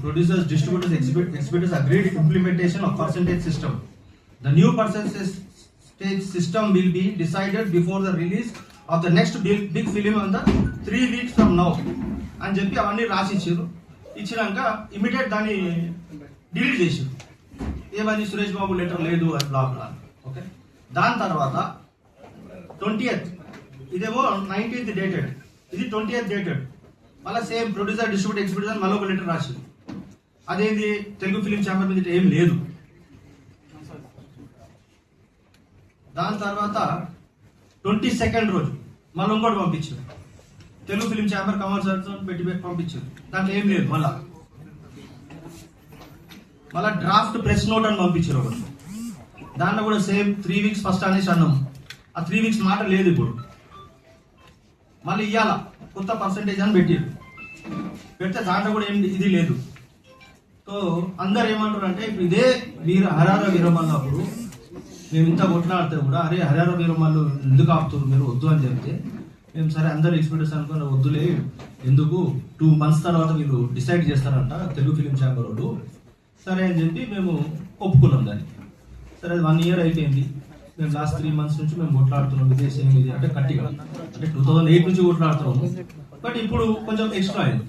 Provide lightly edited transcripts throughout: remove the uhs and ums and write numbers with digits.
producers, distributors, exhibitors agreed implementation of percentage system. The new percentage system will be decided before the release of the next big film on the 3 weeks from now. అని చెప్పి అవన్నీ రాసి ఇచ్చారు. ఇచ్చినాక immediate దాన్ని delete చేసారు. ఏమని Suresh Babu letter లేదు అని బ్లాక్. ఓకే, దాని తర్వాత 20th, ఇదేమో 19th డేటెడ్, ఇది 20th డేటెడ్. మళ్ళీ సేమ్ ప్రొడ్యూసర్, డిస్ట్రిబ్యూటర్, ఎగ్జిబిటర్ అని మళ్ళీ ఒక లెటర్ రాసింది. అదేంది తెలుగు ఫిలిం ఛాంబర్ మీద ఏం లేదు. దాని తర్వాత 22nd రోజు మళ్ళీ ఇంకోటి పంపించారు. తెలుగు ఫిలిం ఛాంబర్ కమర్షియల్స్ పెట్టి పంపించారు. దాంట్లో ఏం లేదు. మళ్ళా డ్రాఫ్ట్ ప్రెస్ నోట్ అని పంపించారు ఒకటి. దాంట్లో కూడా సేమ్ 3 weeks ఫస్ట్ అనేసి అన్నాం. ఆ 3 weeks మాట లేదు. ఇప్పుడు మళ్ళీ ఇయ్యాల కొత్త పర్సంటేజ్ అని పెట్టారు. పెడితే దాంట్లో కూడా ఏం ఇది లేదు. సో అందరు ఏమంటారు అంటే, ఇప్పుడు ఇదే హరార వీరమల్లు అప్పుడు మేము ఇంత కొట్లాడితే కూడా, అరే హరార వీరమల్లు ఎందుకు ఆపుతారు మీరు, వద్దు అని చెప్తే మేము సరే అందరు ఎక్స్పీరియన్స్ అనుకుని వద్దులే, ఎందుకు 2 months తర్వాత వీళ్ళు డిసైడ్ చేస్తారంట తెలుగు ఫిలిం ఛాంబర్ వాళ్ళు, సరే అని చెప్పి మేము ఒప్పుకున్నాం దాన్ని. సరే అది 1 year అయిపోయింది. మేము లాస్ట్ 3 months నుంచి మేము కొట్లాడుతున్నాం. విదేశీ ఇది అంటే గట్టిగా, అంటే 2008 నుంచి కొట్లాడుతున్నాము. బట్ ఇప్పుడు కొంచెం ఎక్స్ట్రా అయింది.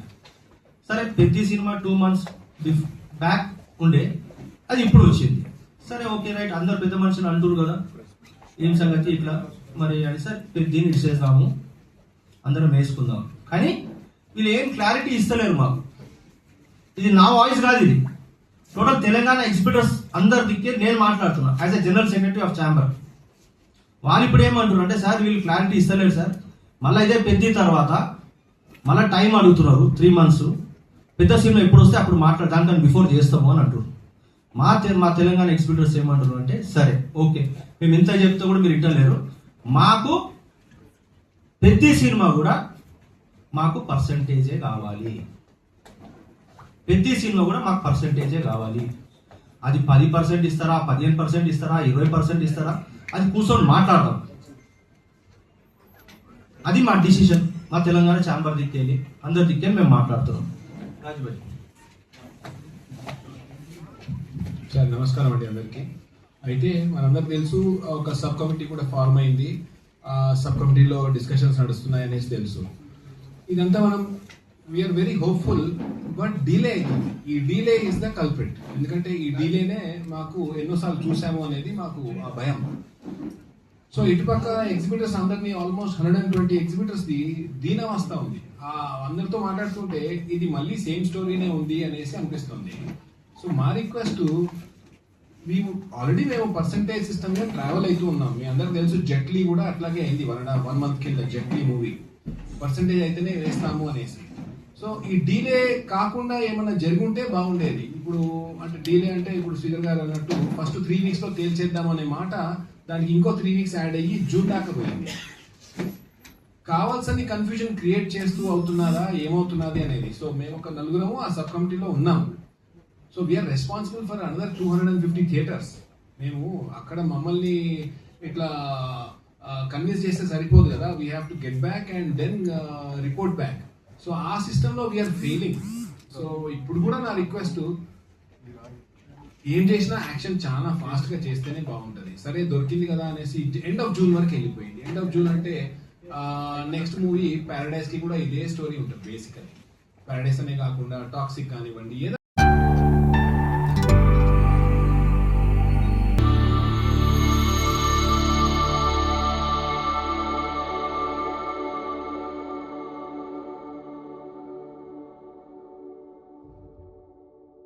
సరే పెద్ద సినిమా 2 months బ్యాక్ ఉండే, అది ఇప్పుడు వచ్చింది. సరే ఓకే రైట్, అందరు పెద్ద మనుషులు అంటారు కదా ఏం సంగతి ఇట్లా మరి అని, సరే దీన్ని ఇచ్చేద్దాము, అందరం వేసుకుందాం. కానీ వీళ్ళు ఏం క్లారిటీ ఇస్తలేరు మాకు. ఇది నా వాయిస్ కాదు, ఇది టోటల్ తెలంగాణ ఎగ్జిబిటర్స్ అందరి దిక్కే నేను మాట్లాడుతున్నా as a general secretary of chamber. వాళ్ళు ఇప్పుడు ఏమంటారు అంటే, సార్ వీళ్ళు క్లారిటీ ఇస్తలేరు సార్, మళ్ళీ ఇదే పెద్ద తర్వాత మళ్ళీ టైం అడుగుతున్నారు 3 months, పెద్ద సినిమా ఎప్పుడు వస్తే అప్పుడు దానికన్నా బిఫోర్ చేస్తాము అని అంటారు. మా తెలంగాణ ఎగ్జిబిటర్స్ ఏమంటారు అంటే, సరే ఓకే మేము ఇంత చెప్తే కూడా మీరు ఇట్టలేరు, మాకు పెద్ద సినిమా కూడా మాకు పర్సంటేజే కావాలి, పెద్ద సినిమా కూడా మాకు పర్సంటేజే కావాలి. అది 10% ఇస్తారా, 15% ఇస్తారా, 20% ఇస్తారా, అది కూర్చొని మాట్లాడదాం. అది మా డిసిషన్. మా తెలంగాణ ఛాంబర్ దిక్కేది అందరి దిక్కేది మేము మాట్లాడుతున్నాం. రాజుభాయ్ సార్ నమస్కారం అండి అందరికీ. అయితే మనందరికి తెలుసు ఒక సబ్ కమిటీ కూడా ఫార్మ్ అయింది. ఆ సబ్ కమిటీలో డిస్కషన్స్ నడుస్తున్నాయి అనేసి తెలుసు. ఇదంతా మనం we're very hopeful, but delay అవుతుంది. ఈ డిలే ఇస్ ద కల్ప్రిట్. ఎందుకంటే ఈ డిలేనే మాకు ఎన్నోసార్లు చూసాము అనేది మాకు ఆ భయం. సో ఇటుపక్క ఎగ్జిబిటర్స్ అందరినీ ఆల్మోస్ట్ 120 ఎగ్జిబిటర్స్ ది దీనవస్థ ఉంది. ఆ అందరితో మాట్లాడుతుంటే ఇది మళ్ళీ సేమ్ స్టోరీనే ఉంది అనేసి అనిపిస్తుంది. సో మా రిక్వెస్ట్, మేము పర్సంటేజ్ సిస్టమ్ గా ట్రావెల్ అవుతూ ఉన్నాం. మీ అందరికి తెలుసు జెట్లీ కూడా అట్లాగే అయింది. 1 month కింద జెట్లీ మూవీ పర్సంటేజ్ అయితేనే వేస్తాము అనేసి. సో ఈ డీలే కాకుండా ఏమన్నా జరుగుంటే బాగుండేది. ఇప్పుడు అంటే డీలే అంటే ఇప్పుడు శ్రీధర్ గారు అన్నట్టు ఫస్ట్ 3 weeks లో తేల్చేద్దాం అనే మాట, దానికి ఇంకో 3 weeks యాడ్ అయ్యి జూన్ దాకా పోయింది. కావాల్సిన కన్ఫ్యూజన్ క్రియేట్ చేస్తూ అవుతున్నదా ఏమవుతున్నది అనేది. సో మేము ఒక 4 ఆ సబ్ కమిటీలో ఉన్నాము. So we're responsible for another 250 theatres. మేము అక్కడ మమ్మల్ని ఇట్లా కన్విన్స్ చేస్తే సరిపోదు కదా, we have to get back and then report back. So ఆ సిస్టంలో వీఆర్ ఫెయిలింగ్. సో ఇప్పుడు కూడా నా రిక్వెస్ట్, ఏం చేసినా యాక్షన్ చాలా ఫాస్ట్ గా చేస్తేనే బాగుంటది. సరే దొరికింది కదా అనేసి ఎండ్ ఆఫ్ జూన్ వరకు వెళ్ళిపోయింది. ఎండ్ ఆఫ్ జూన్ అంటే నెక్స్ట్ మూవీ ప్యారడైజ్ కి కూడా ఇదే స్టోరీ ఉంటుంది బేసికలీ. ప్యారడైజ్ అనే కాకుండా టాక్సిక్ కానివ్వండి,